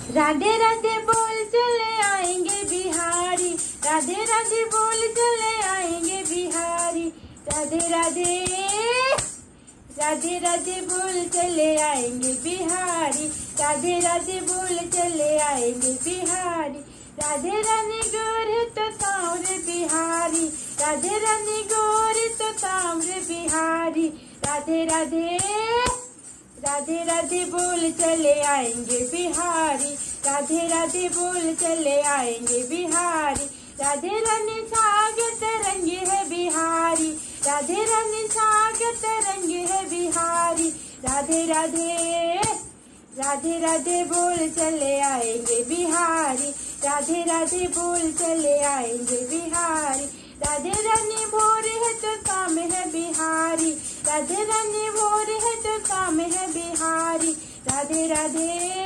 राधे राधे बोल चले आएंगे बिहारी, राधे राधे बोल चले आएंगे बिहारी। राधे राधे, राधे राधे बोल चले आएंगे बिहारी, राधे राधे बोल चले आएंगे बिहारी। राधे रानी गोरे तो ताम्र बिहारी, राधे रानी गोरे तो ताम्र बिहारी। राधे राधे, राधे राधे बोल चले आएंगे बिहारी, राधे राधे बोल चले आएंगे बिहारी। राधे रानी स्वागत रंग है बिहारी, राधे रानी स्वागत रंग है बिहारी। राधे राधे, राधे राधे बोल चले आएंगे बिहारी, राधे राधे बोल चले आएंगे बिहारी। राधे रानी भोर है तो काम है बिहारी, राधे रानी भोर है तो काम है बिहारी। राधे राधे।